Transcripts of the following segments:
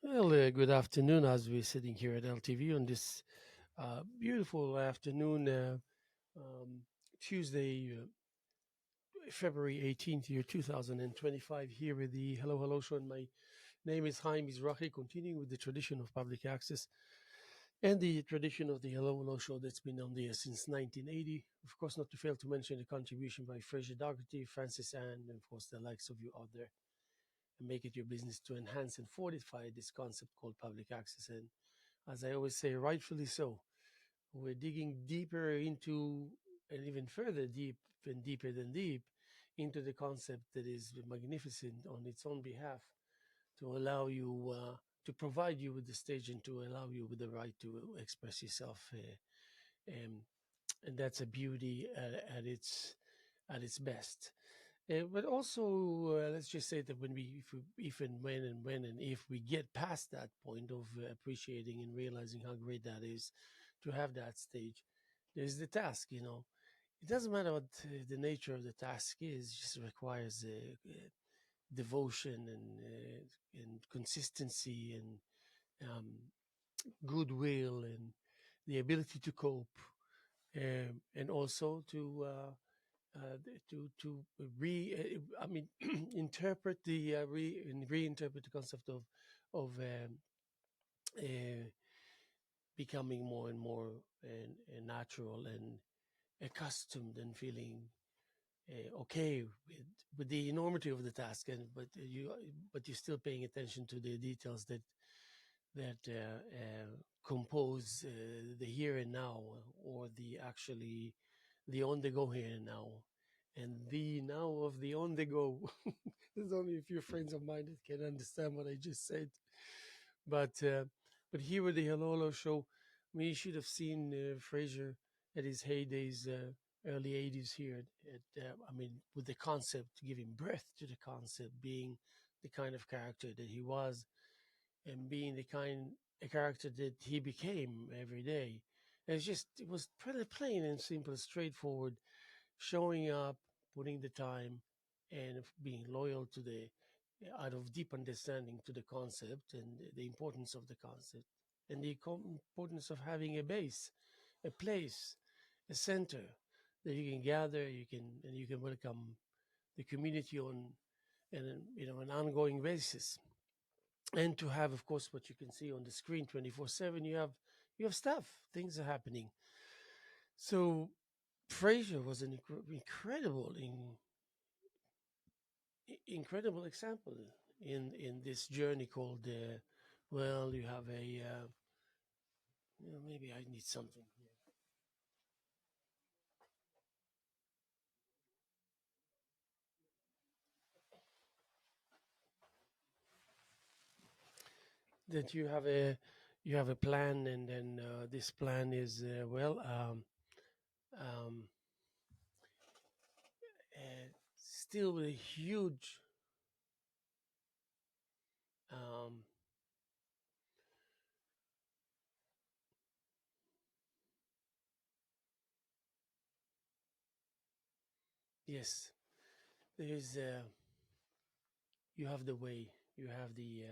Well, good afternoon as we're sitting here at LTV on this beautiful afternoon, um, Tuesday, February 18th, year 2025, here with the Hello Hello Show. And my name is Haim Mizrahi, continuing with the tradition of public access and the tradition of the Hello Hello Show that's been on the air since 1980. Of course, not to fail to mention the contribution by Fraser Dougherty, Francis Ann, and of course, the likes of you out there. And make it your business to enhance and fortify this concept called public access. And as I always say, rightfully so. We're digging deeper into, and even further deep and deeper than deep, into the concept that is magnificent on its own behalf to allow you, to provide you with the stage and to allow you with the right to express yourself. Um, and that's a beauty at its best. But also, let's just say that if and when and if we get past that point of appreciating and realizing how great that is to have that stage, there's the task. It doesn't matter what the nature of the task is; it just requires devotion and consistency and um, goodwill and the ability to cope, and also I mean, interpret the reinterpret the concept of uh, becoming more and more natural and accustomed and feeling okay with the enormity of the task, and but you're still paying attention to the details that compose the here and now, or the actually the on the go here and now, and the now of the on the go. There's only a few friends of mine that can understand what I just said, but here with the Hello Show, we should have seen Fraser at his heydays, early '80s here. I mean, with the concept, giving birth to the concept, being the kind of character that he was, and being the kind a character that he became every day. And it was pretty plain and simple, straightforward, showing up, putting the time, and being loyal to the out of deep understanding to the concept and the importance of the concept and the importance of having a base, a place, a center that you can gather, you can welcome the community on an ongoing basis, and to have, of course, what you can see on the screen 24/7. You have stuff, things are happening. So Fraser was an incredible example in this journey called well, you have a maybe I need something here that you have a plan, and then this plan is um, still with a huge um, yes, there is you have the way, you have the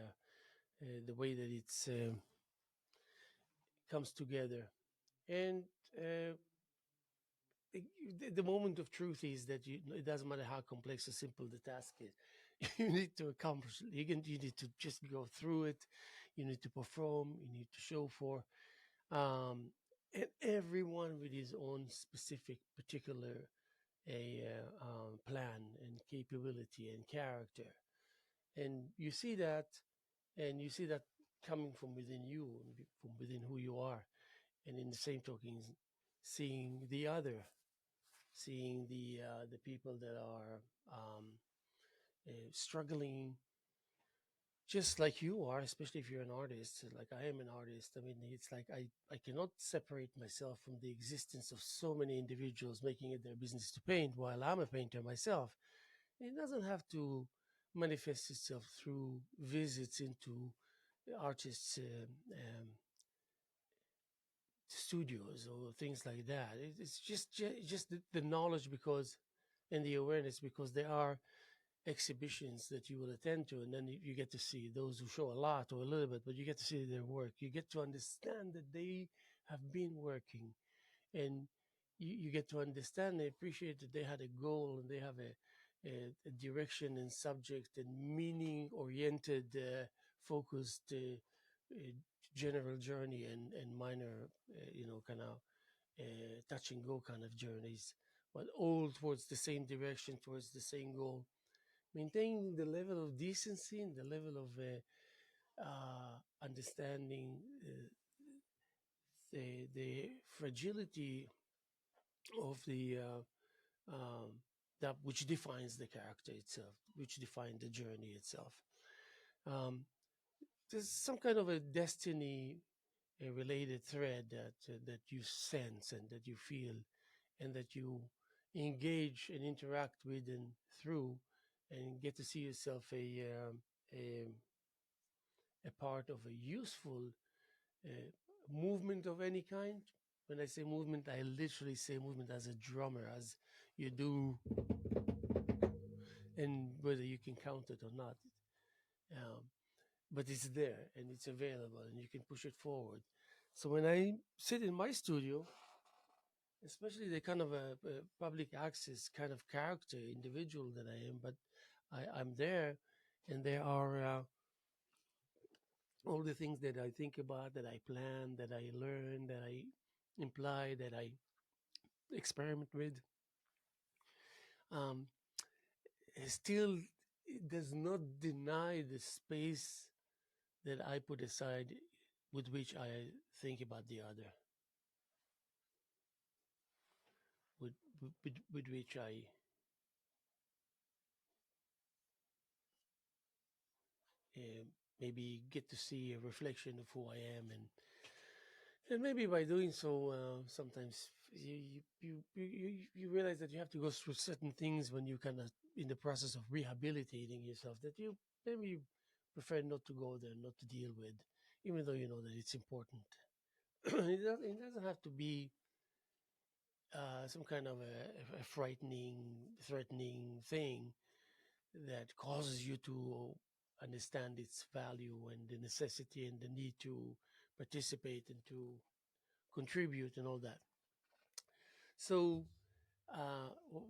way that it's comes together, and the moment of truth is that it doesn't matter how complex or simple the task is. You need to accomplish it. You need to just go through it. You need to perform. You need to show for, um, and everyone with his own specific particular plan and capability and character, and you see that coming from within you, from within who you are, and in the same token, seeing the other, seeing the people that are struggling just like you are, especially if you're an artist, like I am an artist. I mean, it's like I cannot separate myself from the existence of so many individuals making it their business to paint while I'm a painter myself. It doesn't have to manifest itself through visits into artists' studios or things like that. It's just the knowledge, because and the awareness, because there are exhibitions that you will attend to, and then you get to see those who show a lot or a little bit, but you get to see their work. You get to understand that they have been working, and you get to understand and appreciate that they had a goal and they have a direction and subject and meaning oriented, focused, general journey and minor, kind of touch and go kind of journeys, but all towards the same direction, towards the same goal, maintaining the level of decency and the level of understanding the fragility of the um, that which defines the character itself, which defines the journey itself. Um, there's some kind of a destiny, a related thread that you sense and that you feel and that you engage and interact with and through, and get to see yourself a, a part of a useful uh, movement of any kind. When I say movement, I literally say movement as a drummer, as you do, and whether you can count it or not. Um, but it's there and it's available and you can push it forward. So when I sit in my studio, especially the kind of a public access kind of character individual that I am, but I'm there, and there are all the things that I think about, that I plan, that I learn, that I imply, that I experiment with. Um, still, it does not deny the space that I put aside with which I think about the other, with with which I uh, maybe get to see a reflection of who I am, and maybe by doing so, sometimes you realize that you have to go through certain things when you kind of in the process of rehabilitating yourself that you maybe prefer not to go there, not to deal with, even though you know that it's important. It doesn't have to be some kind of a frightening, threatening thing that causes you to understand its value and the necessity and the need to participate and to contribute and all that. So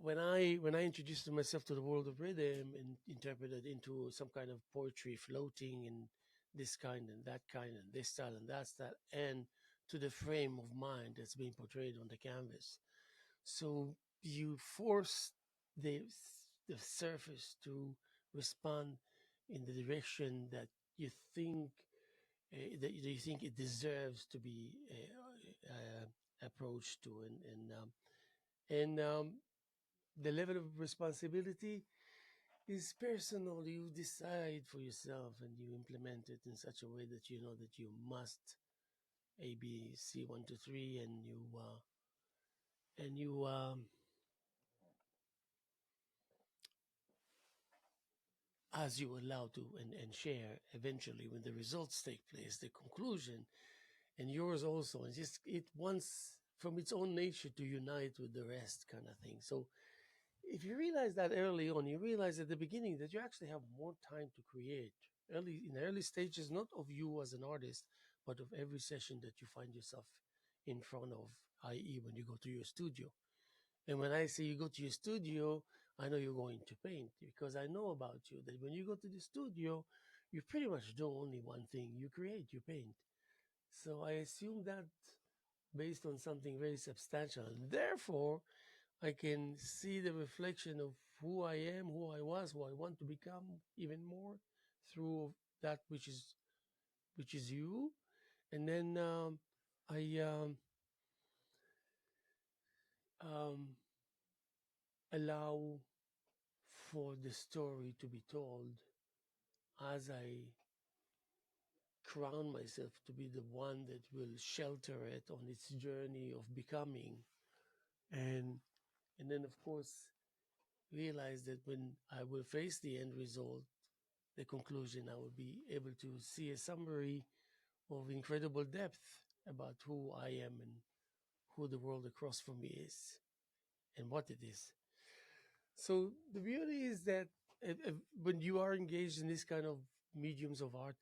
when I introduced myself to the world of rhythm and interpreted into some kind of poetry floating in this kind and that kind and this style and that style, and to the frame of mind that's being portrayed on the canvas, so you force the the surface to respond in the direction that you think you think it deserves to be approached to, and the level of responsibility is personal. You decide for yourself and you implement it in such a way that you know that you must A B C 1 2 3, and you as you allow to and share eventually when the results take place, the conclusion, and yours also, and just it wants from its own nature to unite with the rest kind of thing. So if you realize that early on, you realize at the beginning that you actually have more time to create early in the early stages, not of you as an artist, but of every session that you find yourself in front of, i.e., when you go to your studio. And when I say you go to your studio, I know you're going to paint because I know about you that when you go to the studio, you pretty much do only one thing: you create, you paint. So I assume that based on something very substantial. And therefore, I can see the reflection of who I am, who I was, who I want to become even more through that which is you. And then I um, allow for the story to be told as I crown myself to be the one that will shelter it on its journey of becoming. And and then of course realize that when I will face the end result, the conclusion, I will be able to see a summary of incredible depth about who I am and who the world across from me is and what it is. So the beauty is that when you are engaged in this kind of mediums of art,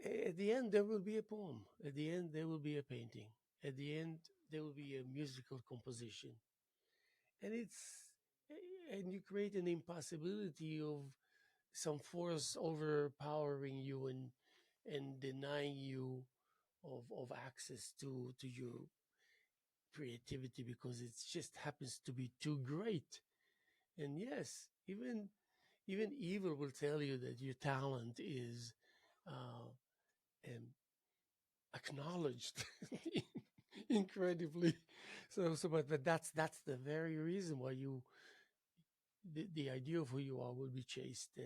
at the end there will be a poem. At the end there will be a painting. At the end there will be a musical composition, and you create an impossibility of some force overpowering you and denying you of access to your creativity because it just happens to be too great. And yes, even evil will tell you that your talent is uh, um, acknowledged incredibly. But that's the very reason why the idea of who you are will be chased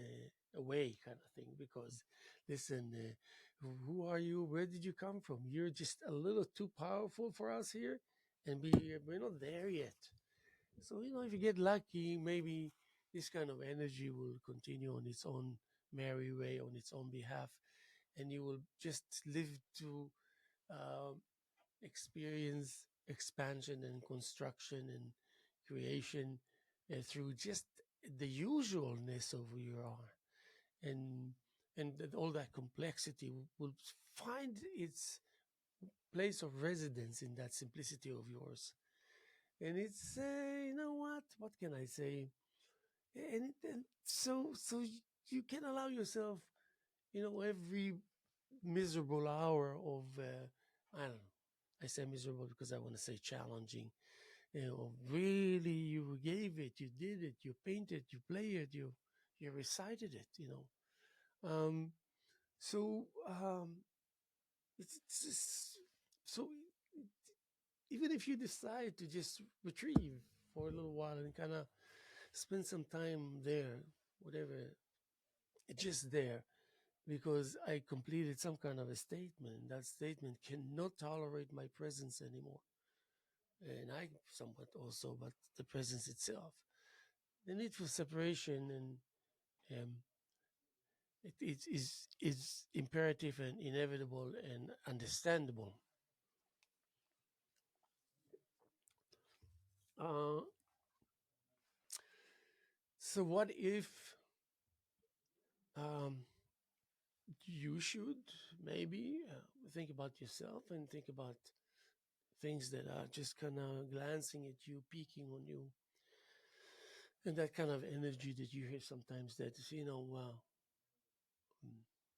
away, kind of thing. Because listen, who are you? Where did you come from? You're just a little too powerful for us here, and we're not there yet. So if you get lucky, maybe this kind of energy will continue on its own merry way, on its own behalf, and you will just live to um, experience expansion and construction and creation through just the usualness of who you are, and all that complexity will find its place of residence in that simplicity of yours. And it's what can I say? And so you can allow yourself, every miserable hour of I don't know. I say miserable because I want to say challenging. Really, you gave it, you did it, you painted, you played it, you recited it. Um, so it's just, so even if you decide to just retrieve for a little while and kind of spend some time there, whatever, just there, because I completed some kind of a statement. That statement cannot tolerate my presence anymore. And I somewhat also, but the presence itself. The need for separation and is imperative and inevitable and understandable. Uh, so what if um, you should maybe think about yourself and think about things that are just kind of glancing at you, peeking on you, and that kind of energy that you hear sometimes that, wow, mm,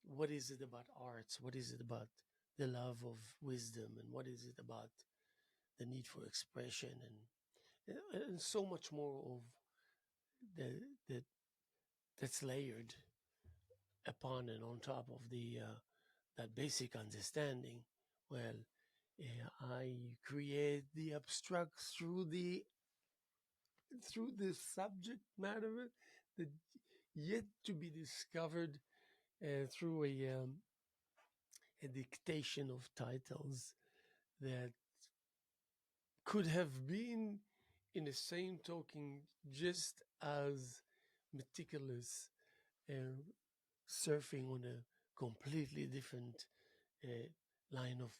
what is it about arts? What is it about the love of wisdom? And what is it about the need for expression and so much more of the, that that's layered upon and on top of the that basic understanding. Well, I create the abstract through the subject matter that yet to be discovered through a dictation of titles that could have been, in the same token, just as meticulous and surfing on a completely different line of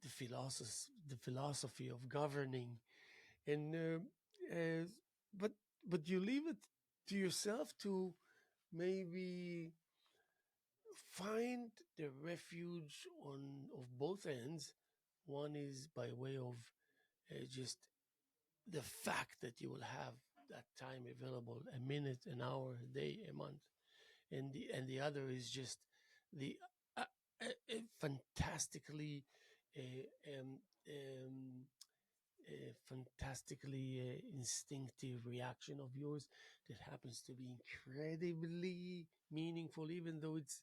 the philosophy of governing, and but but you leave it to yourself to maybe find the refuge on of both ends. One is by way of just the fact that you will have that time available, a minute, an hour, a day, a month, and the other is just the fantastically uh, um, um, fantastically instinctive reaction of yours that happens to be incredibly meaningful, even though it's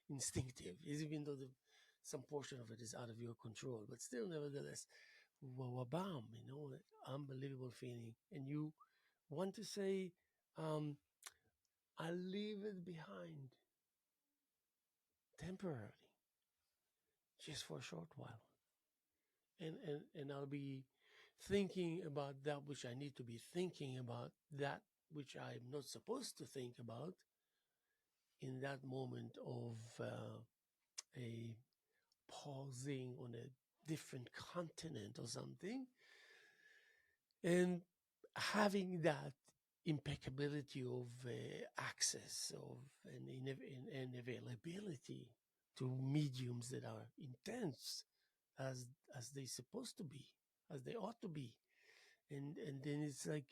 instinctive, even though some portion of it is out of your control, but still, nevertheless, bam, unbelievable feeling. And you want to say, um, I'll leave it behind temporarily, just for a short while. And I'll be thinking about that which I need to be thinking about, that which I'm not supposed to think about in that moment of a pausing on a different continent or something, and having that impeccability of access of and availability to mediums that are intense as they supposed to be, as they ought to be, and then it's like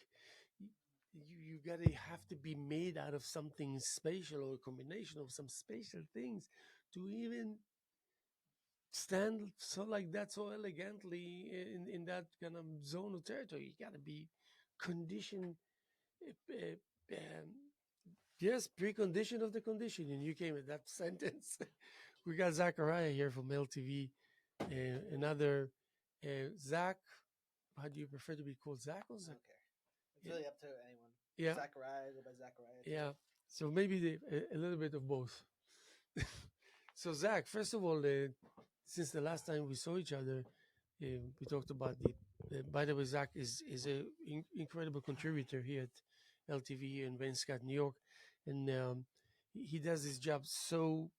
you gotta have to be made out of something spatial or a combination of some spatial things to even stand so like that so elegantly in that kind of zone of territory. You gotta be conditioned. Um, yes, precondition of the condition, and you came with that sentence. We got Zachariah here from LTV, another Zach. How do you prefer to be called, Zach or I Zach? don't care. It's really up to anyone. Yeah, Zachariah, go by Zachariah. yeah. So maybe a little bit of both. So Zach, first of all, since the last time we saw each other, we talked about the. By the way, Zach is a incredible contributor here at LTV in Wayne Scott, New York, and he does his job so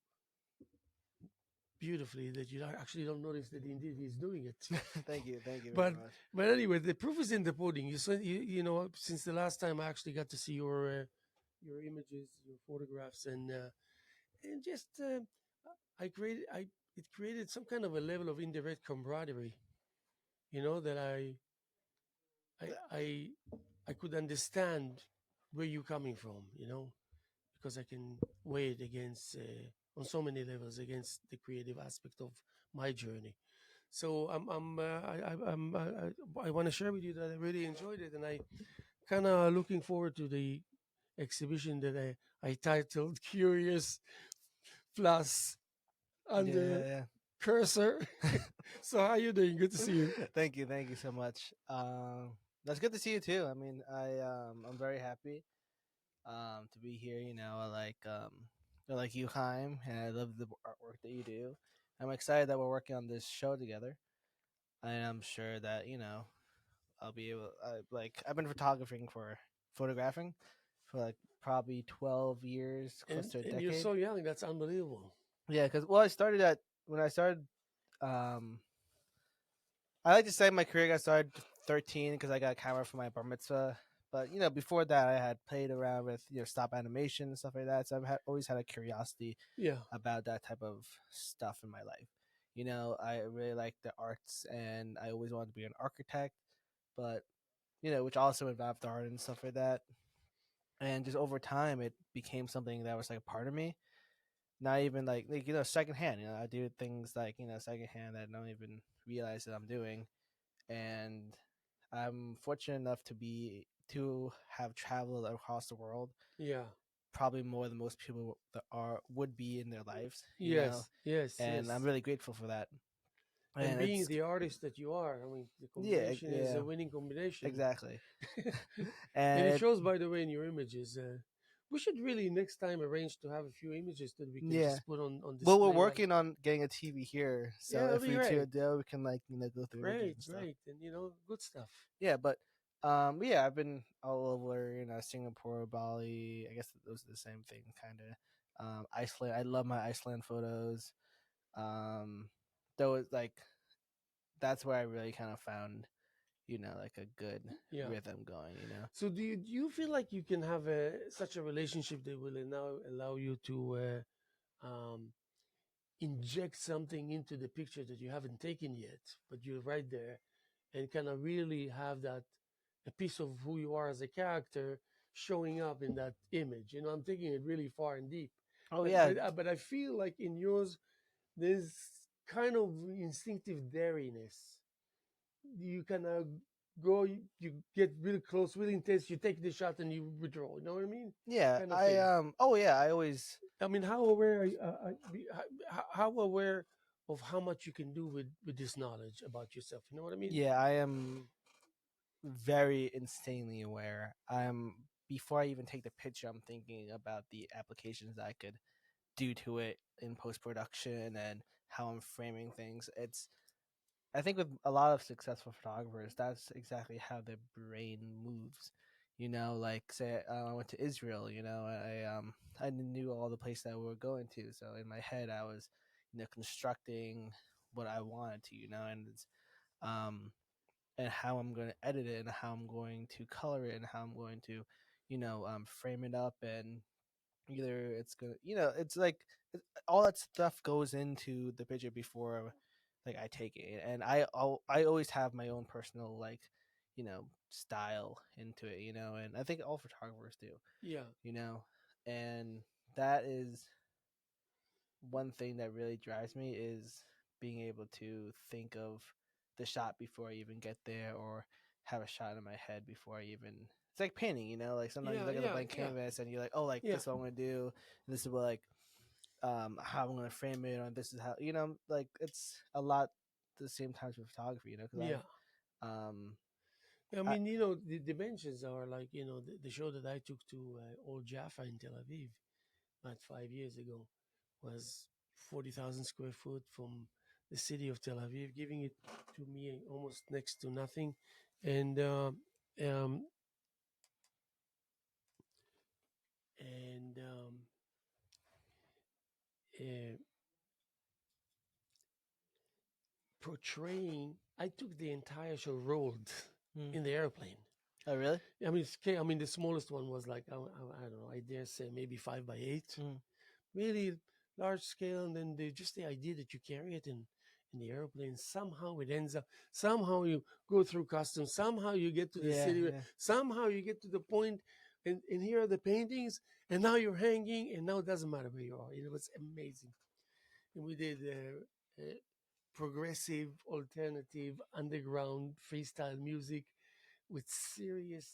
beautifully that you actually don't notice that indeed he's doing it. Thank you very but much. but anyway, the proof is in the pudding. You know, since the last time I actually got to see your images, your photographs, and just I created I it created some kind of a level of indirect camaraderie. You know that I I I could understand where you're coming from. You know, because I can weigh it against on so many levels against the creative aspect of my journey. So I want to share with you that I really enjoyed it, and I kind of looking forward to the exhibition that I titled "Curious Plus" under Yeah, cursor. So how you doing? Good to yeah. see you. Thank you so much. That's good to see you too. I mean, I'm very happy to be here. You know, I like you, Haim, and I love the artwork that you do. I'm excited that we're working on this show together, and I'm sure that I'll be able. I've been photographing for like probably 12 years, close to a And you're decade. so young. That's unbelievable. Yeah, because I started at when I started. Um, I like to say my career got started 13 because I got a camera for my bar mitzvah. But before that, I had played around with stop animation and stuff like that. So always had a curiosity Yeah. about that type of stuff in my life. I really like the arts, and I always wanted to be an architect, but which also involved art and stuff like that. And just over time, it became something that was like a part of me. Not even like secondhand. I do things like secondhand that I don't even realize that I'm doing, and I'm fortunate enough to have traveled across the world, Yeah. probably more than most people that are would be in their lives. Yes. Yes. And I'm Yes. really grateful for that. And And being it's the artist that you are, I mean, the yeah, combination is yeah, a winning combination. exactly. And it And shows, by the way, in your images. We should really next time arrange to have a few images that we can yeah, just put on well, we're display. Like, working on getting a TV here, so yeah, it'll if be we two great, do, we can go through images great, and stuff. great, and good stuff. Yeah, but yeah, I've been all over, Singapore, Bali. I guess those are the same thing, kind of. Iceland. I love my Iceland photos. Um, though it's like that's where I really kind of found, like a good Yeah. rhythm going. So do you feel like you can have such a relationship that will now allow you to inject something into the picture that you haven't taken yet, but you're right there, and kind of really have that a piece of who you are as a character showing up in that image. I'm taking it really far and deep, Oh but yeah, but I feel like in yours there's kind of instinctive dariness. You kind of go, you get really close, really intense. You take the shot and you withdraw. You know what I mean? yeah. Kind of I thing. oh yeah. I always I mean, how aware are how aware of how much you can do with this knowledge about yourself? You know what I mean? yeah. I am very insanely aware. I'm before I even take the picture, I'm thinking about the applications that I could do to it in post production and how I'm framing things. I think with a lot of successful photographers, that's exactly how their brain moves. Like say I went to Israel. I knew all the places that we were going to, so in my head I was constructing what I wanted to, um and how I'm going to edit it and how I'm going to color it and how I'm going to frame it up, and either it's gonna, it's like all that stuff goes into the picture before like I take it, and I always have my own personal like style into it, and I think all photographers do, Yeah, you know, and that is one thing that really drives me is being able to think of the shot before I even get there, or have a shot in my head before I even. It's like painting, like sometimes you yeah, look at the yeah, blank yeah, canvas and you're like, oh, like yeah, this is what I'm gonna do, and this is what like how I'm gonna frame it, or this is how like it's a lot the same times with photography, because yeah. um I I mean, the dimensions are like, the show that I took to Old Jaffa in Tel Aviv about 5 years ago was 40,000 square foot from the city of Tel Aviv, giving it to me almost next to nothing. And, um, and uh, portraying, I took the entire show rolled mm, in the airplane. oh really I mean, I mean, the smallest one was like, I don't know, I dare say maybe 5 by 8, mm, really large scale. And then just the idea that you carry it in the airplane, somehow it ends up, somehow you go through customs, somehow you get to the yeah, city, yeah, somehow you get to the point, and here are the paintings, and now you're hanging, and now it doesn't matter where you are. It was amazing. And we did progressive, alternative, underground freestyle music with serious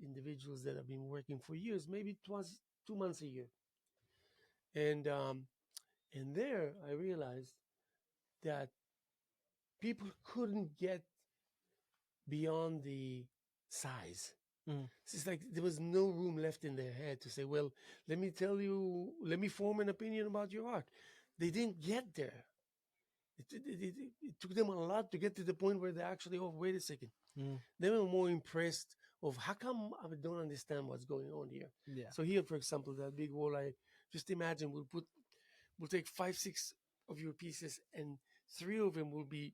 individuals that have been working for years, maybe twice 2 months a year. And there I realized that people couldn't get beyond the size. mm, It's like there was no room left in their head to say, well, let me form an opinion about your art. They didn't get there. It took them a lot to get to the point where they actually, oh, wait a second. mm, They were more impressed of how come I don't understand what's going on here. yeah, So here, for example, that big wall, I just imagine we'll take 5, 6 of your pieces, and 3 of them will be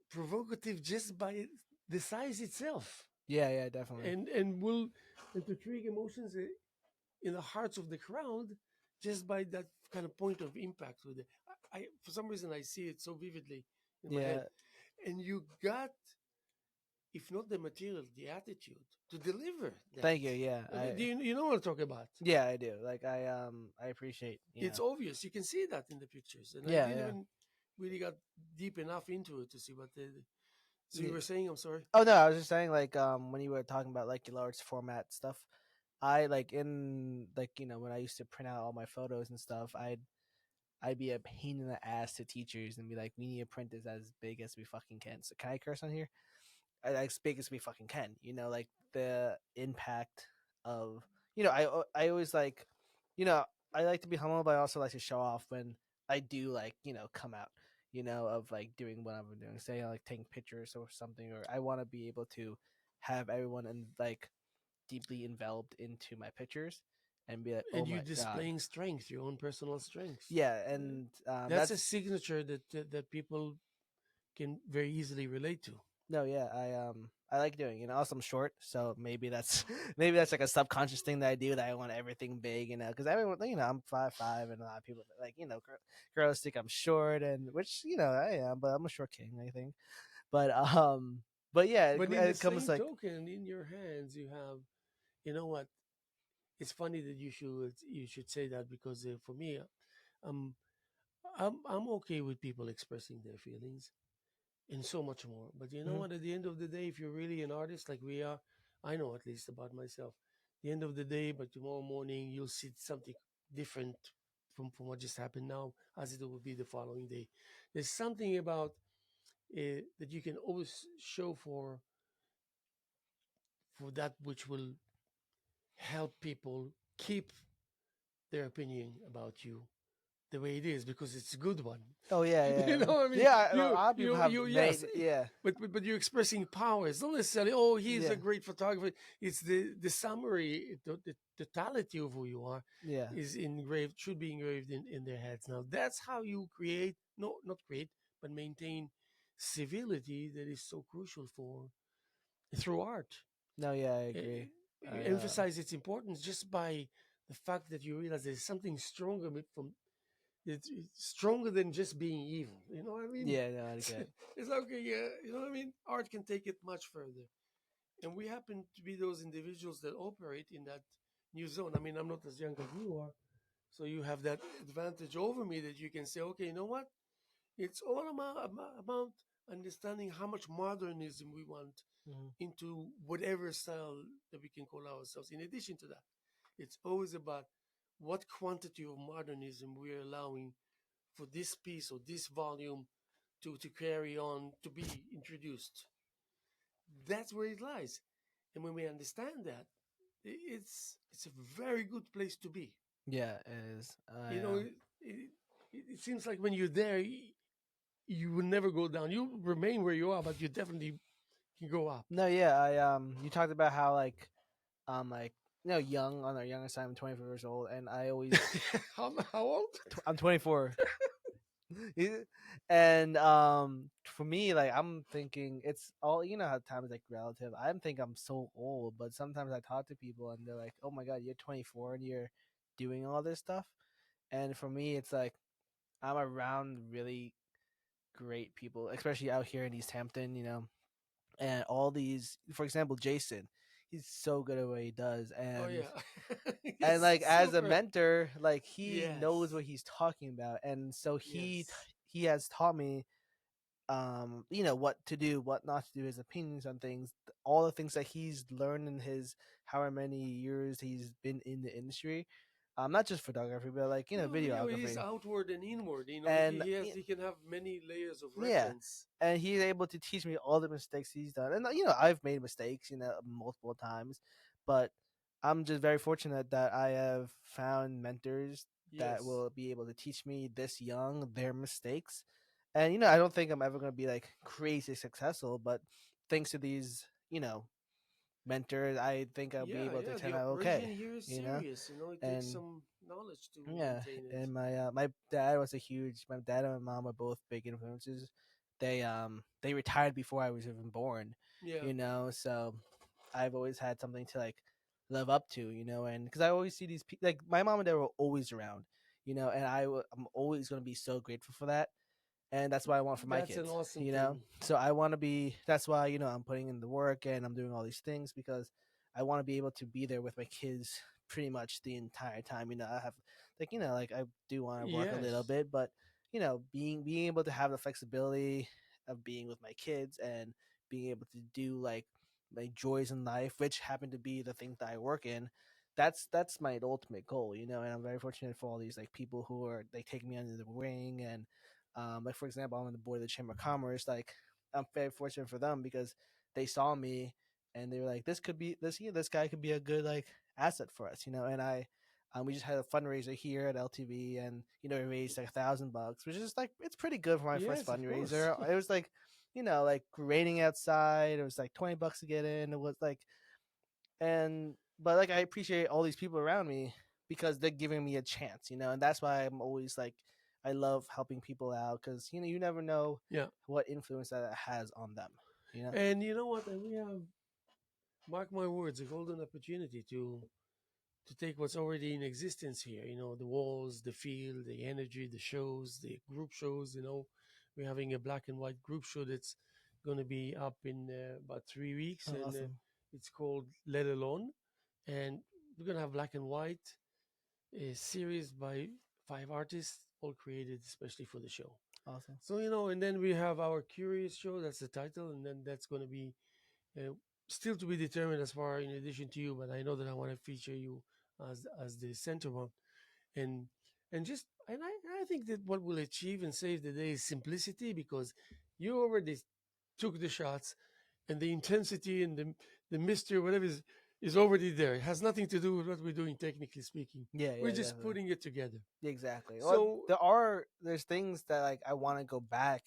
provocative just by the size itself, yeah, yeah, definitely. and will and to trigger emotions in the hearts of the crowd just by that kind of point of impact with it. I for some reason I see it so vividly in my head, Yeah, and you got, if not the material, the attitude to deliver that. thank you. Yeah, Do you know what I'm talking about? yeah, I do. Like I appreciate. It's obvious. You can see that in the pictures, and I Yeah, didn't yeah. even really got deep enough into it to see what the. So you Yeah. were saying, I'm sorry. Oh no, I was just saying like when you were talking about like your large format stuff, I like in like when I used to print out all my photos and stuff, I'd be a pain in the ass to teachers and be like, we need to print this as big as we fucking can. So can I curse on here? As big as we fucking can. Like the impact of I always like you know I like to be humble, but I also like to show off when I do like come out of like doing what I'm doing. Say like taking pictures or something, or I want to be able to have everyone and like deeply enveloped into my pictures and be like, oh And you my god, displaying strength, your own personal strengths. yeah, Uh, and That's a that's signature that people can very easily relate to. no, yeah, I like doing. Also I'm short, so maybe that's maybe that's like a subconscious thing that I do, that I want everything big, because everyone, I'm 5'5", and a lot of people like girls think I'm short, and which I am, but I'm a short king, I think. But but yeah, But in the it comes same like token, in your hands, you have, you know what? It's funny that you should say that because for me, I'm I'm okay with people expressing their feelings and so much more. But you know mhm. what? At the end of the day, if you're really an artist like we are, I know at least about myself. The end of the day, but tomorrow morning you'll see something different from what just happened now, as it will be the following day. There's something about that you can always show for that which will help people keep their opinion about you the way it is because it's a good one. Oh yeah, You yeah, know, I mean, yeah. A lot of people have yes, made, yeah, but you're expressing power. It's not necessarily, oh, he's yeah, a great photographer. It's the summary, the totality of who you are yeah. is engraved, should be engraved in their heads. Now that's how you create, no, not create, but maintain civility that is so crucial for through art. No, yeah, I Eh, agree. You I emphasize its importance just by the fact that you realize there's something stronger from it's stronger than just being evil. You know what I mean? yeah, no, I get. It's okay, yeah. You know what I mean? Art can take it much further, and we happen to be those individuals that operate in that new zone. I mean, I'm not as young as you are, so you have that advantage over me that you can say, okay, you know what? It's all about understanding how much modernism we want Hmm. into whatever style that we can call ourselves. In addition to that, it's always about what quantity of modernism we're allowing for this piece or this volume to carry on to be introduced. That's where it lies. And when we understand that, it's a very good place to be. Yeah, it is. You know, it seems like when you're there, you will never go down. You remain where you are, but you definitely can go up. No, yeah, you talked about how like young on the younger side. I'm 24 years old, and I always How old? I'm 24. Yeah. And for me, like I'm thinking it's all how time is like relative. I'm think I'm so old, but sometimes I talk to people and they're like, "Oh my god, you're 24 and you're doing all this stuff." And for me, it's like I'm around really great people, especially out here in East Hampton, and all these. For example, Jason, he's so good at what he does, Oh and yeah, like he's as a super. mentor, like he knows Yes, what he's talking about, and so yes, he has taught me what to do, what not to do, his opinions on things, all the things that he's learned in his however many years he's been in the industry. Not just photography, but like, no, you know, he's videography. outward and inward. You know, And he can have many layers of yeah, reference. and he's able to teach me all the mistakes he's done. And I've made mistakes, multiple times, but I'm just very fortunate that I have found mentors that Yes, will be able to teach me this young their mistakes. And I don't think I'm ever going to be like crazy successful, but thanks to these, mentors, I think I'll be yeah, able to yeah. The turn out operation okay, here is you know. serious. You know, it takes And some knowledge to yeah, maintain it. and my dad was a huge. My dad and my mom were both big influences. They retired before I was even born, Yeah. So I've always had something to like live up to, and because I always see these people, like my mom and dad were always around, and I'm always gonna be so grateful for that, and that's what I want for my That's an kids, awesome thing. So I want to be. That's why I'm putting in the work and I'm doing all these things because I want to be able to be there with my kids pretty much the entire time. I have like I do want to work a little Yes. bit, but being able to have the flexibility of being with my kids and being able to do like my joys in life, which happen to be the things that I work in. That's my ultimate goal, and I'm very fortunate for all these like people who are they take me under the wing and like for example, I'm on the board of the Chamber of Commerce. Like I'm very fortunate for them because they saw me and they were like, "This could be this. This guy could be a good like asset for us," And we just had a fundraiser here at LTV, and we raised like $1,000, which is like it's pretty good for my first Yes, of course. fundraiser. It was like, like raining outside. It was like $20 to get in. It was like and but like I appreciate all these people around me because they're giving me a chance, and that's why I'm always like I love helping people out because you never know Yeah. what influence that it has on them, you know. And you know what? And we have, mark my words, a golden opportunity to take what's already in existence here. You know, the walls, the field, the energy, the shows, the group shows. You know, we're having a black and white group show that's going to be up in about 3 weeks, Oh, and awesome, it's called Let Alone. And we're going to have black and white, a series by 5 artists, all created especially for the show. awesome, So, you know, and then we have our Curious show, that's the title, and then that's going to be uh, still to be determined as far in addition to you, but I know that I want to feature you as the center one, and I think that what will achieve and save the day is simplicity because you already took the shots, and the intensity and the mystery, whatever is already there. It has nothing to do with what we're doing, technically speaking. yeah, We're yeah, just definitely, putting it together. exactly. Well, So there's things that like I want to go back,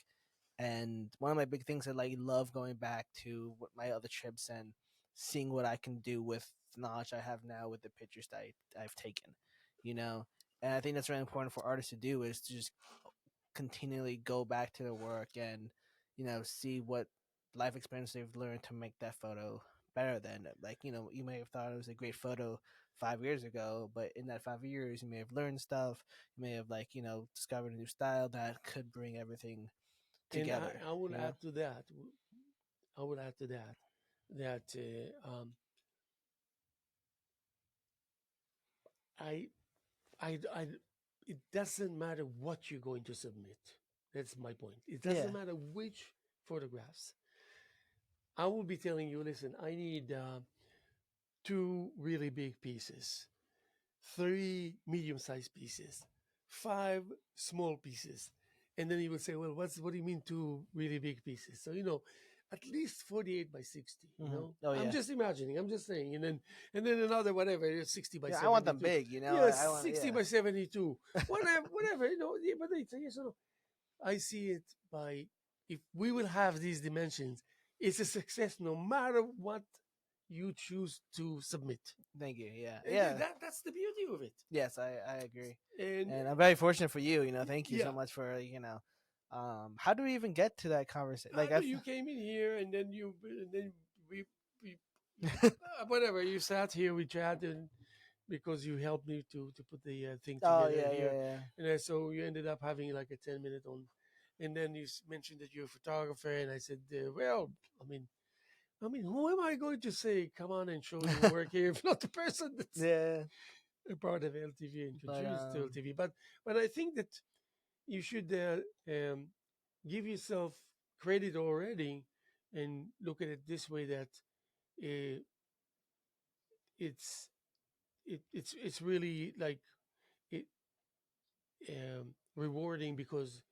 and one of my big things I like love going back to my other trips and seeing what I can do with the knowledge I have now with the pictures that I've taken, you know. And I think that's really important for artists to do is to just continually go back to their work and see what life experience they've learned to make that photo better than. Like, you may have thought it was a great photo 5 years ago, but in that 5 years, you may have learned stuff. You may have, like, discovered a new style that could bring everything And together. I will You know? add to that. I would add to that that I, I, it doesn't matter what you're going to submit. That's my point. It Yeah. doesn't matter which photographs. I will be telling you, listen, I need two really big pieces, three medium-sized pieces, five small pieces, and then he would say, "Well, what do you mean two really big pieces?" So at least 48 by 60. Oh I'm yeah. just imagining. I'm just saying, and then another whatever 60 by Yeah. I want them 72. big. Yeah, I want. 60 Yeah. by 72. Whatever. Yeah, but it's a yes or no. I see it by if we will have these dimensions, it's a success no matter what you choose to submit. Thank you. Yeah. And Yeah. that's the beauty of it. Yes, I agree, And and I'm very fortunate for you. Thank you yeah, so much for How do we even get to that conversation? I Like know you came in here, and then we whatever you sat here, we chatted because you helped me to put the thing oh together yeah, here, yeah, yeah. and so you ended up having like a 10 minute on, and then you mentioned that you're a photographer, and I said, well, I mean. Who am I going to say, come on and show your work here, if not the person that's Yeah, a part of LTV and but contributes to LTV? But I think that you should give yourself credit already and look at it this way that uh, it's it's really like it rewarding because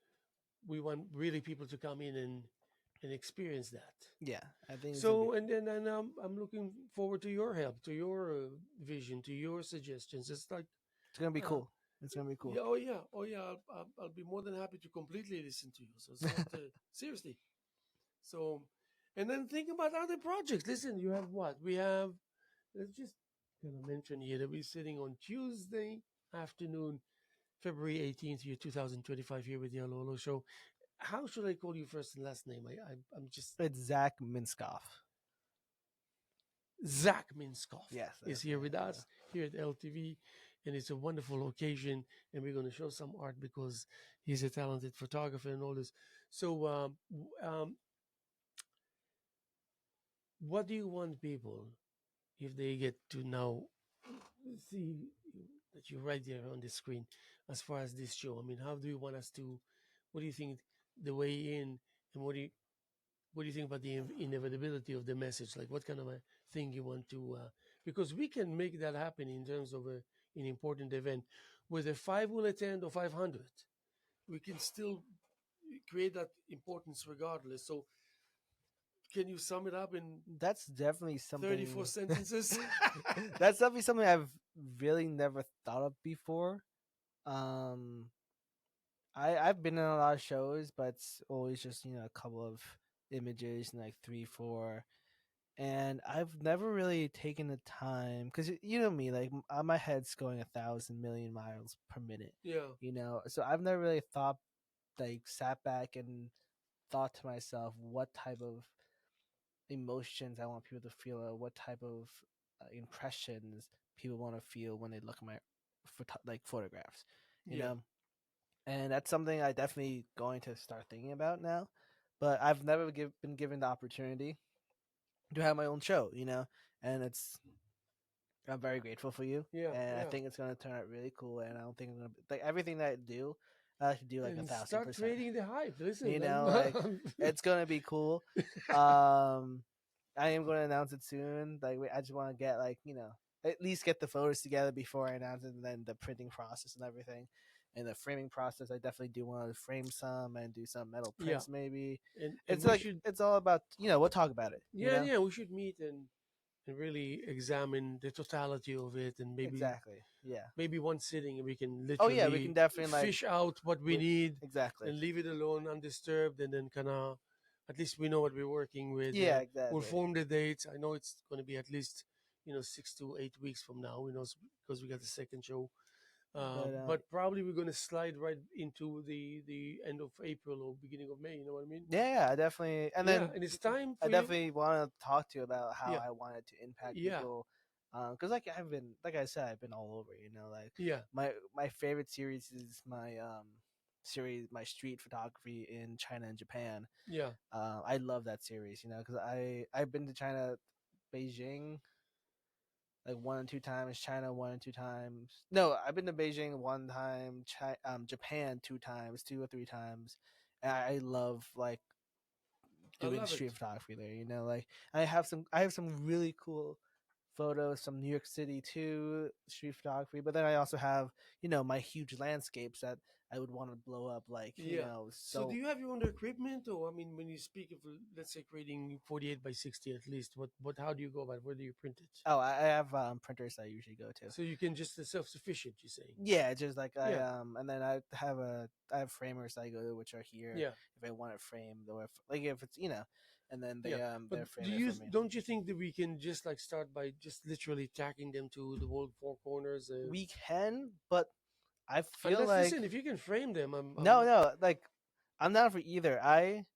we want really people to come in and experience that. yeah, I think it's gonna be So and I'm looking forward to your help, to your vision, to your suggestions. It's like, it's gonna be uh, cool. It's gonna be cool. yeah, oh yeah, oh yeah. I'll be more than happy to completely listen to you. So it's not seriously. So, and then think about other projects. Listen, you have what we have. Let's just kind of mention here that we're sitting on Tuesday afternoon, February 18th, year 2025, here with the Alolo Show. How should I call you first and last name? I'm just It's Zach Minskoff. Zach Minskoff Yes, is that's here with us here at LTV, and it's a wonderful occasion. And we're going to show some art because he's a talented photographer and all this. So, what do you want people if they get to now see that you're right there on the screen as far as this show? How do you want us to? What do you think the way in, and what do you think about the inevitability of the message? Like, what kind of a thing you want to? Because we can make that happen in terms of an important event, whether five will attend or 500, we can still create that importance regardless. So, can you sum it up in that's definitely 34 something. sentences? That's definitely something I've really never thought of before. Um, I've been in a lot of shows, but it's always just a couple of images, and like three, four, and I've never really taken the time because you know me, like my head's going 1,000 million miles per minute. Yeah, So I've never really thought, like, sat back and thought to myself what type of emotions I want people to feel, or what type of impressions people want to feel when they look at my photographs. You yeah. know, and that's something I definitely going to start thinking about now. But I've never been given the opportunity to have my own show, and I'm very grateful for you, Yeah, and I yeah. think it's gonna turn out really cool. And I don't think I'm gonna like everything that I should do like a And thousand start percent. creating the hype. Listen, You know, like it's gonna be cool. Um, I am gonna announce it soon. Like, I just want to get, like, at least get the photos together before I announce it, and then the printing process and everything, and the framing process. I definitely do want to frame some and do some metal yeah, prints maybe. and It's we like should, it's all about we'll talk about it. yeah, we should meet and really examine the totality of it, and Exactly. Yeah. maybe one sitting we can Oh yeah, we can literally definitely like fish out what we we need exactly. and leave it alone undisturbed, and then kind of at least we know what we're working with. Yeah, We'll exactly. form the dates. I know it's going to be at least 6 to 8 weeks from now, because we got the second show. But But probably we're going to slide right into the end of April or beginning of May. You know what I mean? yeah, I definitely. And Yeah, then and it's time I for you. definitely want to talk to you about how Yeah, I wanted to impact yeah, people. Because like I've been, like I said, I've been all over. Like yeah, my favorite series is my street photography in China and Japan. yeah. I love that series. Because I've been to China, Beijing, like one and two times, China one and two times. No, I've been to Beijing one time, Japan two times, two or three times. And I love like I doing love street it. photography there. Like I have some really cool photos from New York City too, street photography. But then I also have my huge landscapes that I would want to blow up, like Yeah. So do so. you have your own equipment, or I mean, when you speak of let's say creating 48 by 60 at least, what how do you go about it? Where do you print it? Oh, I have printers that I usually go to. So you can just self sufficient. You're saying? Yeah, just like Yeah, and then I have framers that I go to, which are here yeah, if I want it framed, or if it's and then yeah. But they frame do it you for me. don't you think that we can just like start by just literally tacking them to the wall four corners? We can, but I feel Unless like listen, if you can frame them, no, I'm no, like I'm down for either. I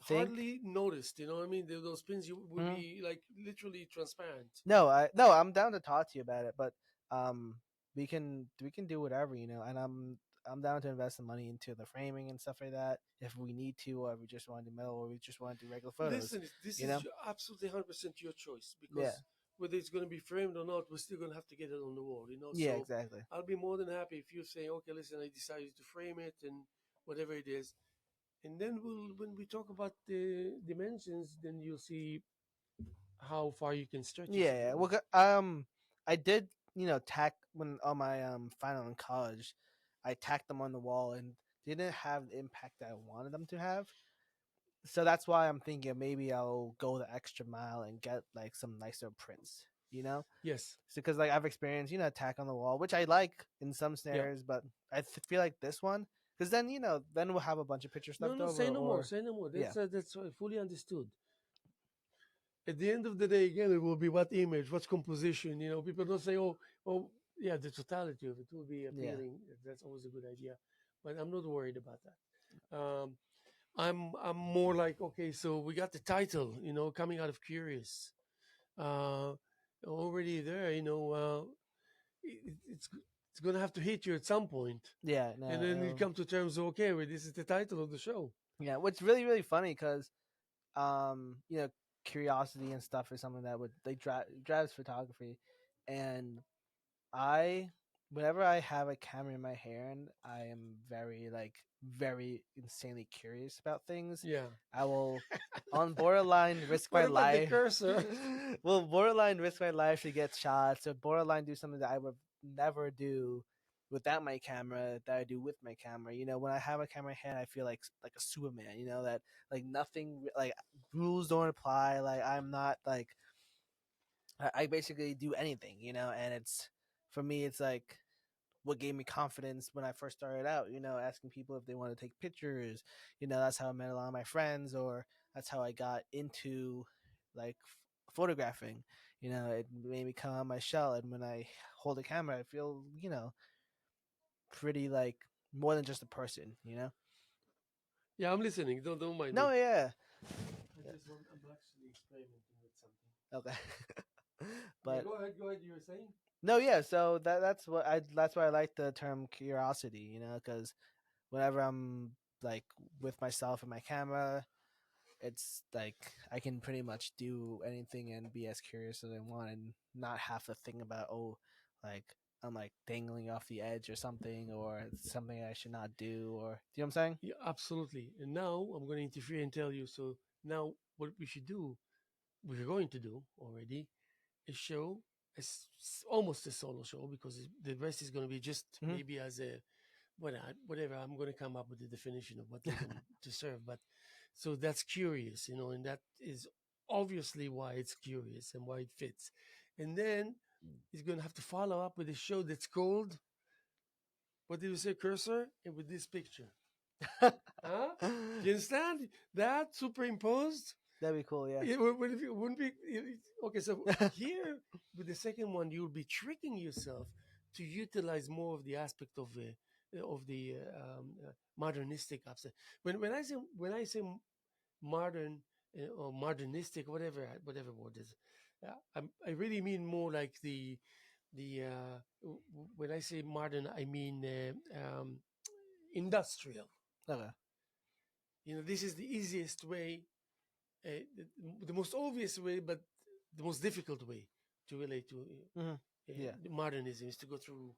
think hardly noticed. You know what I mean? Those pins you would mhm. be like literally transparent. No, I'm down to talk to you about it, but um, we can do whatever, and I'm down to invest some money into the framing and stuff like that if we need to, or if we just want to do metal, or we just want to do regular photos, Listen, this you know? is absolutely 100% your choice Yeah, because whether it's going to be framed or not, we're still going to have to get it on the wall, you know. yeah, So exactly. I'll be more than happy if you say, okay, listen, I decided to frame it and whatever it is, and then when we talk about the dimensions, then you'll see how far you can stretch it. Yeah, You yeah. know. Well, I did, tack when on my final in college, I tacked them on the wall and didn't have the impact that I wanted them to have. So that's why I'm thinking maybe I'll go the extra mile and get like some nicer prints, you know? Yes. Because like I've experienced, attack on the wall, which I like in some Yeah. scenarios, but feel like this one, because then then we'll have a bunch of pictures No, left no. over, Say no more. or Say no more. yeah, That's fully understood. At the end of the day, again, it will be what image, what's composition. You know, people don't say, oh, yeah, the totality of it will be yeah, appealing. That's always a good idea, but I'm not worried about that. I'm more like, okay, so we got the title, you know, coming out of Curious, uh, already there. You know, it's gonna have to hit you at some point, yeah, and then you no, come to terms. Okay, well, this is the title of the show. yeah. What's really really funny because you know, curiosity and stuff is something that would like drives photography, and I whenever I have a camera in my hand, I am very insanely curious about things. Yeah. I will on borderline risk What my about the life. cursor? Will borderline risk my life to get shots, or borderline do something that I would never do without my camera that I do with my camera. When I have a camera in hand, I feel like a Superman. That like nothing like rules don't apply. Like I'm not like I basically do anything, and it's for me, it's like what gave me confidence when I first started out, asking people if they want to take pictures. That's how I met a lot of my friends, or that's how I got into like photographing. It made me come out of my shell, and when I hold a camera, I feel, pretty like more than just a person. Yeah, I'm listening. Don't mind No, me. yeah. I'm actually experimenting with something. Okay. Yeah, But go ahead. Go ahead. You were saying? no, yeah. So that's why I like the term curiosity. Because whenever I'm like with myself and my camera, it's like I can pretty much do anything and be as curious as I want, and not have to think about, like I'm like dangling off the edge or something, or it's something I should not do, or do you know what I'm saying? Yeah, absolutely. And now I'm going to interfere and tell you. So now what we should do, we're going to do already, a show, almost a solo show because the rest is going to be just Hmm. maybe as a whatever. I'm going to come up with the definition of what they're going to serve. But so that's curious, you know, and that is obviously why it's curious and why it fits. And then he's going to have to follow up with a show that's called, what did you say, cursor, and with this picture. Huh? Do you understand that superimposed? That'd be cool, yeah. It wouldn't be okay. So here with the second one, you'll be tricking yourself to utilize more of the aspect of the modernistic aspect. When I say modern or modernistic, whatever word is, I really mean more like when I say modern, I mean industrial. Okay. This is the easiest way, the most obvious way, but the most difficult way to relate to Hmm. Yeah. modernism is to go through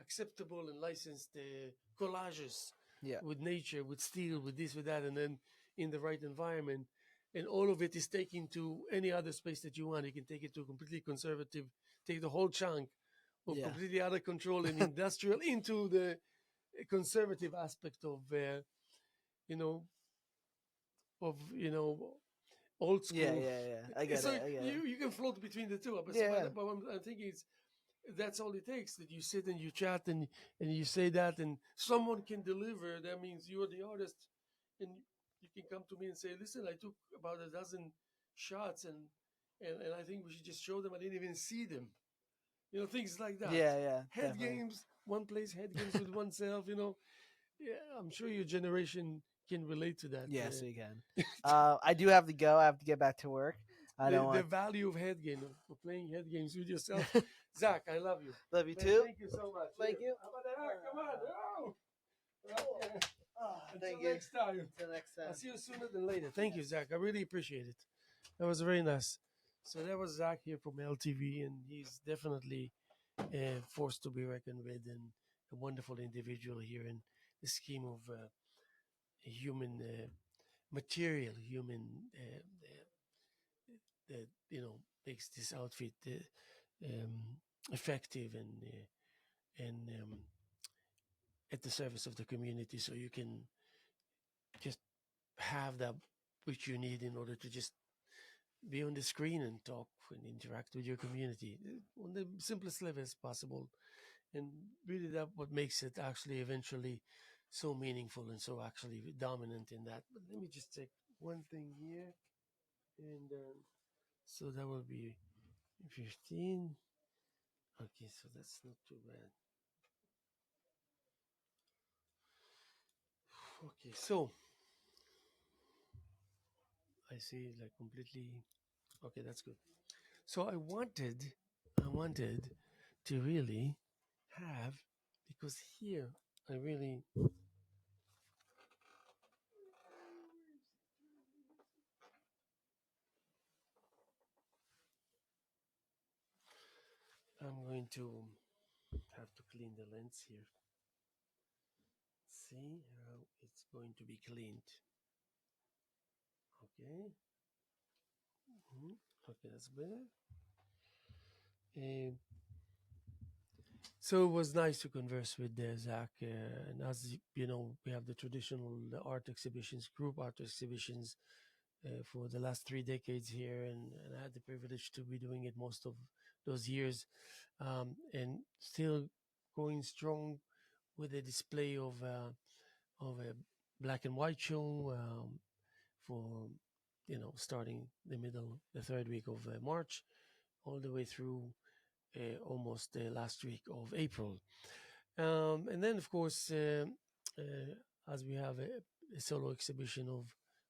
acceptable and licensed collages Yeah. with nature, with steel, with this, with that, and then in the right environment. And all of it is taken to any other space that you want. You can take it to completely conservative, take the whole chunk of Yeah. completely out of control and industrial into the conservative aspect of, you know, of old Yeah. school. Yeah. Yeah. I get So it. I get it. you can float between the two. But, Yeah. but I'm thinking that's all it takes, that you sit and you chat and you say that, and someone can deliver. That means you're the artist, and you can come to me and say, listen, I took about a dozen shots, and I think we should just show them. I didn't even see them, things like that. Yeah. Yeah. Head Definitely. games, one place, head games with oneself. Yeah, I'm sure your generation can relate to that. Yes, we can. I do have to go. I have to get back to work. I the don't the want. value of head game, of playing head games with yourself. Zach, I love you. Love you Man, too. thank you so much. Thank you. How about that? Come on. Oh. Okay. Thank Until you. next time. Until next I'll time. see you sooner than later. Thank you, Zach. I really appreciate it. That was very nice. So that was Zach here from LTV, and he's definitely a force to be reckoned with, and a wonderful individual here in the scheme of human material, human that makes this outfit effective and at the service of the community, so you can just have that which you need in order to just be on the screen and talk and interact with your community on the simplest level as possible. And really, that what makes it actually eventually so meaningful and so actually dominant in that. But let me just take one thing here, and so that will be 15. Okay, so that's not too bad. Okay, so I see like completely. Okay, that's good. So I wanted to really have, because here I really, I'm going to have to clean the lens here. See how it's going to be cleaned. Okay. Okay, that's better. Uh, so it was nice to converse with Zach. And as you know, we have the traditional art exhibitions, group art exhibitions for the last 3 decades here, and I had the privilege to be doing it most of those years, and still going strong with a display of a black and white show for starting the third week of March, all the way through almost the last week of April. And then, of course, as we have a solo exhibition of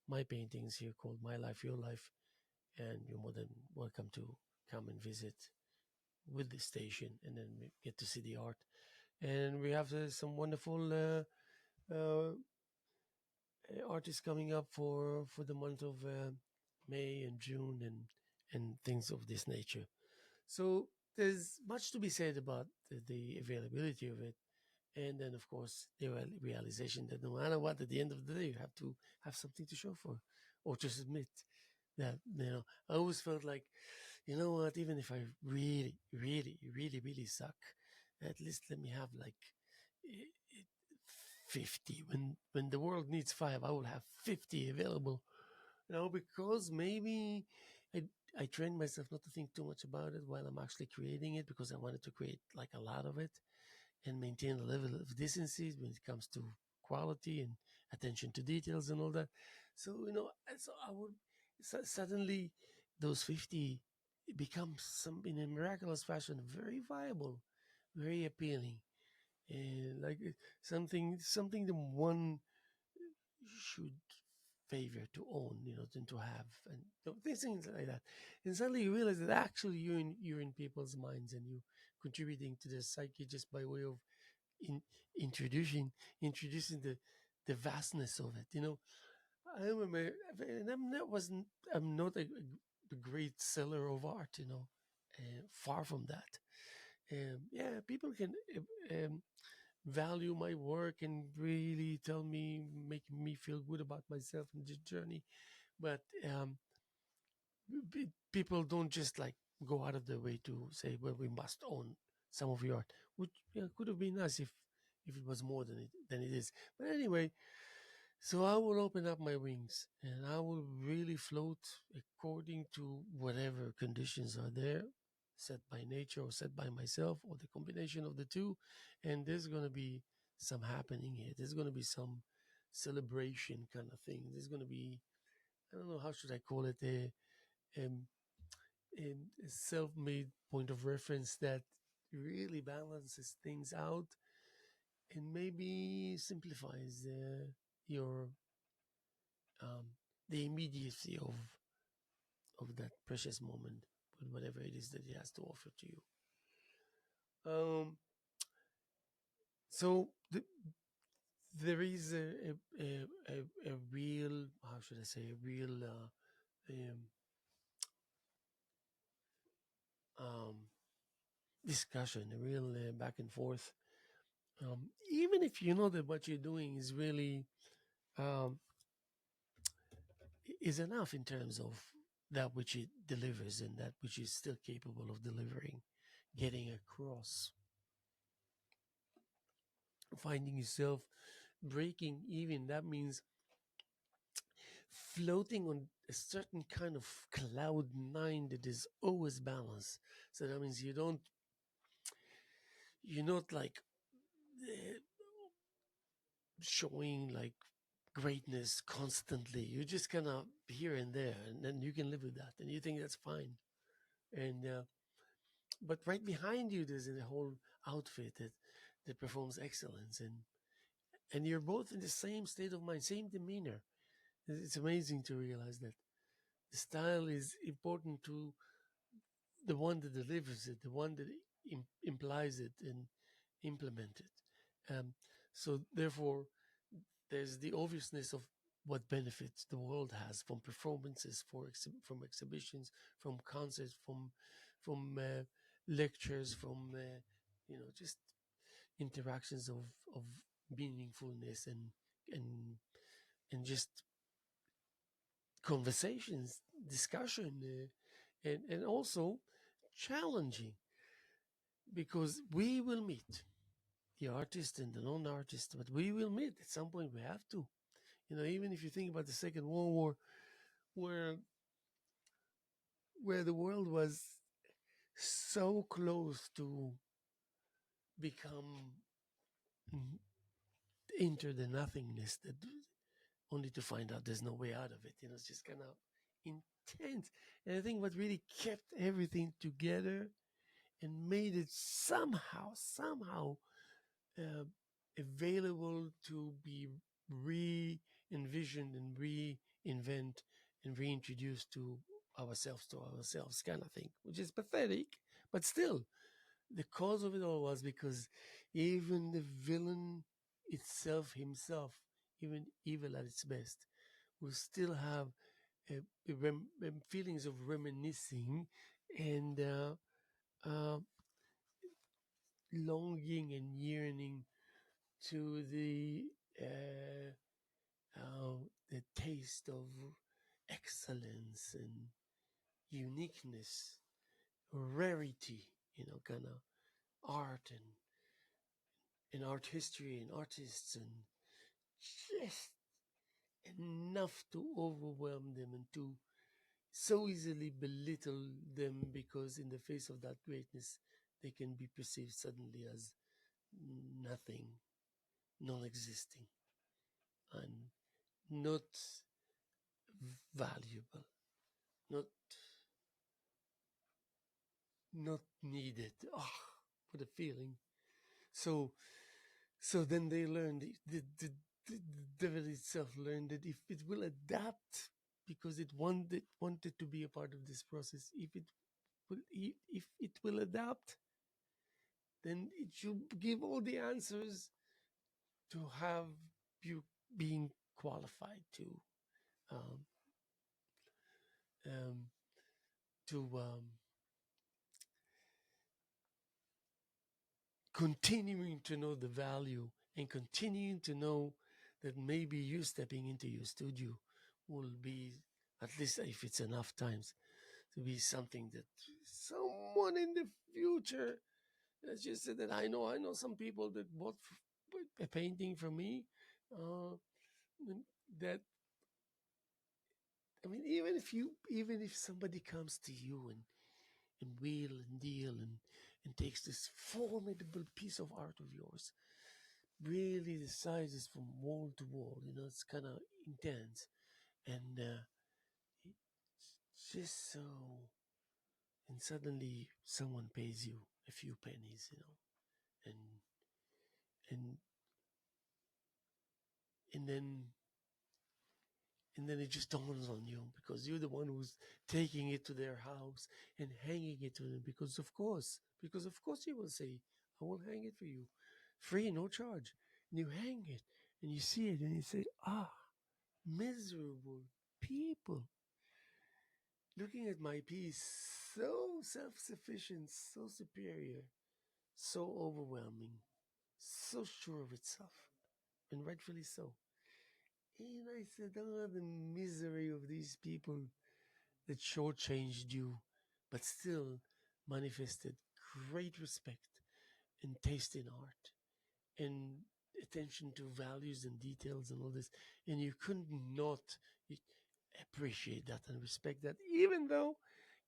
my paintings here called My Life, Your Life, and you're more than welcome to come and visit with the station and then get to see the art. And we have some wonderful artists coming up for the month of May and June and things of this nature. So there's much to be said about the availability of it, and then of course the realization that no matter what, at the end of the day, you have to have something to show for or to submit. That I always felt like, you know what, even if I really, really, really, really suck, at least let me have like 50. When the world needs 5, I will have 50 available. Because maybe I I trained myself not to think too much about it while I'm actually creating it, because I wanted to create like a lot of it and maintain a level of decency when it comes to quality and attention to details and all that. So so I would suddenly those 50 it becomes some in a miraculous fashion very viable, very appealing, and like something the one should favor to own, than to have, and these things like that. And suddenly you realize that actually you're in people's minds, and you contributing to their psyche just by way of in, introducing introducing the vastness of it. I remember, and I'm not a great seller of art. Far from that. Yeah, people can value my work and really tell me, make me feel good about myself in this journey. But people don't just like go out of their way to say, well, we must own some of your art, which could have been nice if it was more than it is. But anyway, so I will open up my wings and I will really float according to whatever conditions are there, set by nature or set by myself or the combination of the two. And there's going to be some happening here. There's going to be some celebration kind of thing. There's going to be, I don't know, how should I call it, um, a self-made point of reference that really balances things out and maybe simplifies your um, the immediacy of that precious moment with whatever it is that he has to offer to you. So there is a real, how should I say, a real um, um, discussion, a real back and forth. Even if you know that what you're doing is really um, is enough in terms of that which it delivers and that which is still capable of delivering, getting across, finding yourself breaking even. That means floating on a certain kind of cloud nine that is always balanced. So that means you're not like uh, showing like greatness constantly. You're just kind of here and there, and then you can live with that, and you think that's fine. And but right behind you, there's a whole outfit that performs excellence, and you're both in the same state of mind, same demeanor. It's amazing to realize that the style is important to the one that delivers it, the one that implies it and implement it. So therefore, there's the obviousness of what benefits the world has from performances, from exhibitions, from concerts, from lectures, from just interactions of meaningfulness and and just conversations, discussion, and also challenging, because we will meet the artist and the non-artist, but we will meet at some point. We have to, even if you think about the Second World War, where the world was so close to become enter the nothingness, that only to find out there's no way out of it. It's just kind of intense. And I think what really kept everything together and made it somehow uh, available to be re-envisioned and reinvent and reintroduced to ourselves kind of thing, which is pathetic, but still the cause of it all was because even the villain itself, himself, even evil at its best, will still have feelings of reminiscing and uh, longing and yearning to uh, uh, the taste of excellence and uniqueness, rarity, kind of art and art history and artists, and just enough to overwhelm them and to so easily belittle them, because in the face of that greatness, they can be perceived suddenly as nothing, non existing, and not valuable, not not needed. Oh, what a feeling. So so then they learned the devil itself learned that if it will adapt because it wanted to be a part of this process, if it will adapt, then it should give all the answers to have you being qualified um, um, to continuing to know the value and continuing to know that maybe you stepping into your studio will be, at least if it's enough times, to be something that someone in the future, let's just say that I know some people that bought a painting from me, uh, that, I mean, even if somebody comes to you and wheel and deal and takes this formidable piece of art of yours, really the size is from wall to wall, it's kind of intense, and it's just so, and suddenly someone pays you a few pennies, and and and then and then it just dawns on you because you're the one who's taking it to their house and hanging it to them, because of course you will say, I will hang it for you, free, no charge. And you hang it and you see it and you say, miserable people looking at my piece, so self-sufficient, so superior, so overwhelming, so sure of itself, and rightfully so. And I said, the misery of these people that shortchanged you, but still manifested great respect and taste in art and attention to values and details and all this. And you could not appreciate that and respect that, even though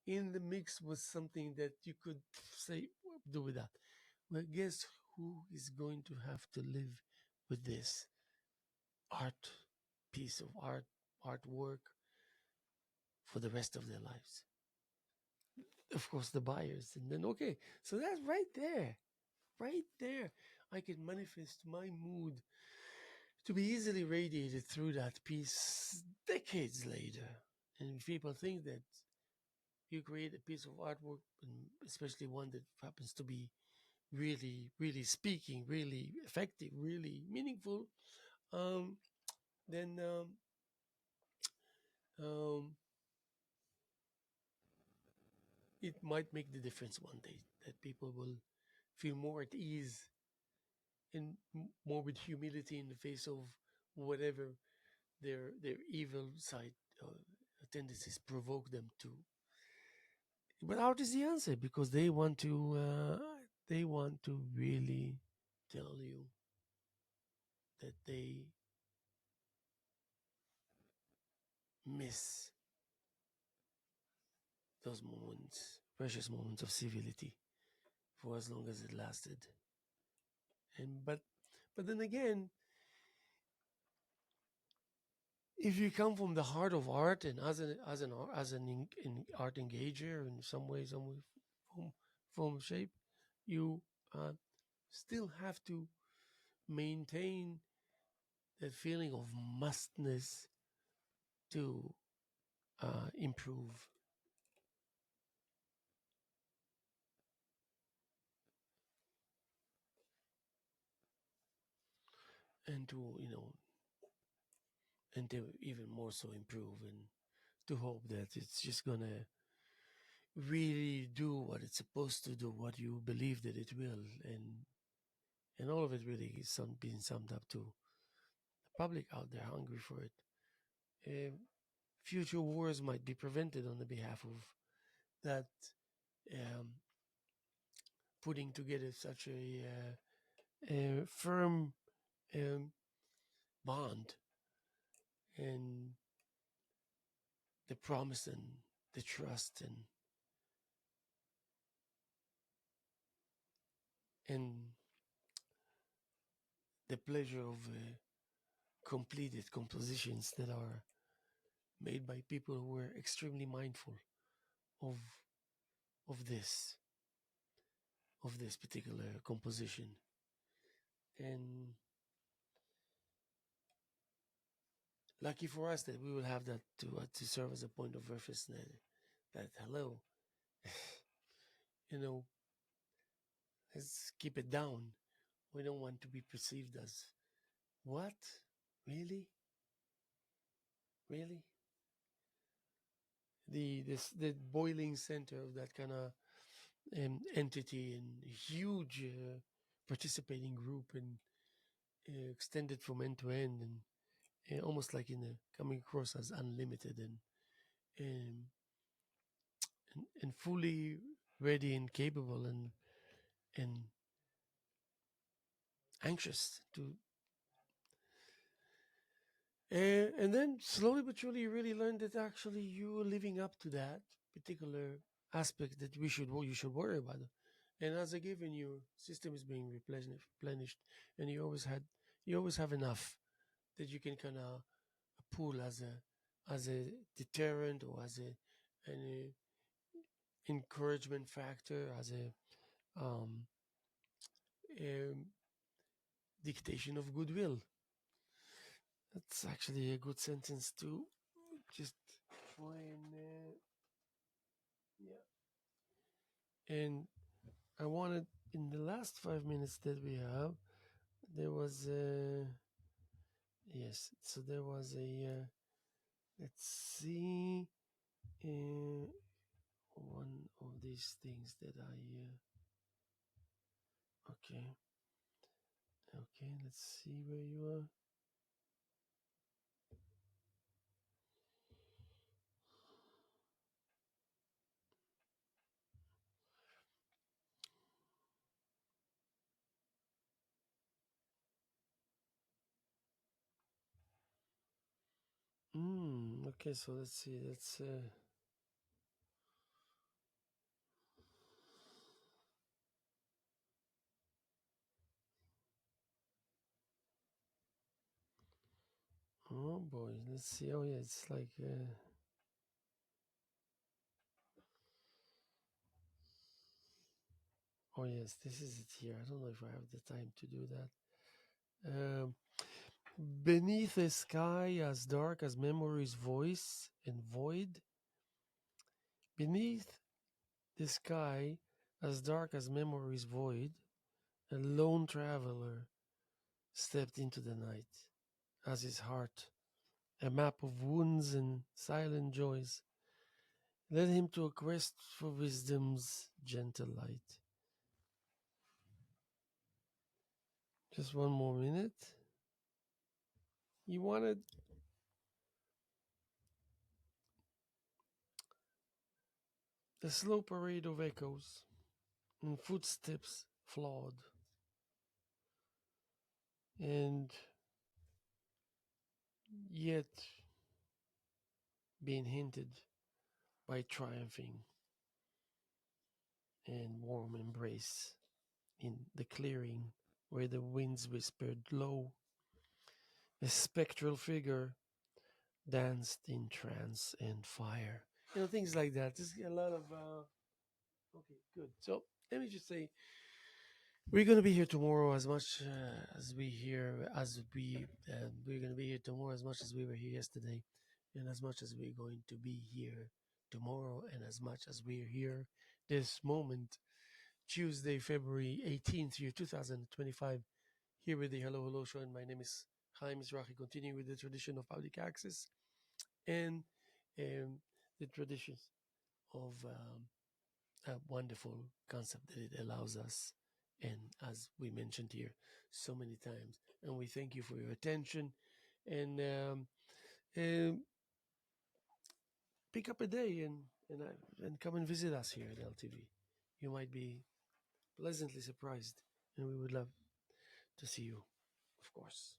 in the mix was something that you could say, "Well, do with that." Well, guess who is going to have to live with this art piece of artwork for the rest of their lives? Of course, the buyers. And then, okay, so that's right there. I can manifest my mood to be easily radiated through that piece decades later. And people think that you create a piece of artwork, and especially one that happens to be really, really speaking, really effective, really meaningful, um, then um, it might make the difference one day that people will feel more at ease and more with humility in the face of whatever their evil side tendencies provoke them to. But art is the answer because they want to really tell you that they miss those moments, precious moments of civility for as long as it lasted. And but then again, if you come from the heart of art and as an art engager in some way, form, shape, you still have to maintain that feeling of mustness to improve and to even more so improve, and to hope that it's just gonna really do what it's supposed to do, what you believe that it will, and all of it really is being summed up to the public out there hungry for it. Future wars might be prevented on the behalf of that, um, putting together such a firm um, bond and the promise and the trust and the pleasure of completed compositions that are made by people who were extremely mindful of of this. of this particular composition. And lucky for us that we will have that to serve as a point of reference. That hello, you know, let's keep it down. We don't want to be perceived as what, really, really. The boiling center of that kind of entity and huge participating group and extended from end to end and almost like in a coming across as unlimited and and fully ready and capable and anxious to and then slowly but surely you really learn that actually you are living up to that particular aspect that you should worry about. And as a given, your system is being replenished, and you always have enough that you can kind of pull as a deterrent or as an encouragement factor, as a dictation of goodwill. That's actually a good sentence to just try and and I wanted in the last 5 minutes that we have, there was yes, so there was let's see, uh, one of these things that okay, okay, let's see where you are. Okay, so let's see. Let's. Oh boy, let's see. Oh yeah, it's like. Oh yes, this is it here. I don't know if I have the time to do that. Beneath a sky as dark as memory's voice and void. Beneath the sky as dark as memory's void, a lone traveler stepped into the night as his heart, a map of wounds and silent joys, led him to a quest for wisdom's gentle light. Just one more minute. He wanted a slow parade of echoes and footsteps flawed and yet being hinted by triumphing and warm embrace in the clearing where the winds whispered low. A spectral figure danced in trance and fire. Things like that. Just a lot of. Okay, good. So let me just say, we're gonna be here tomorrow as much as we're gonna be here tomorrow as much as we were here yesterday, and as much as we're going to be here tomorrow, and as much as we're here this moment, Tuesday, February 18th, year 2025, here with the Hello Hello Show, and my name is Haim Mizrahi, continuing with the tradition of public access and the traditions of a wonderful concept that it allows us. And as we mentioned here so many times, and we thank you for your attention and pick up a day and come and visit us here at LTV. You might be pleasantly surprised, and we would love to see you, of course.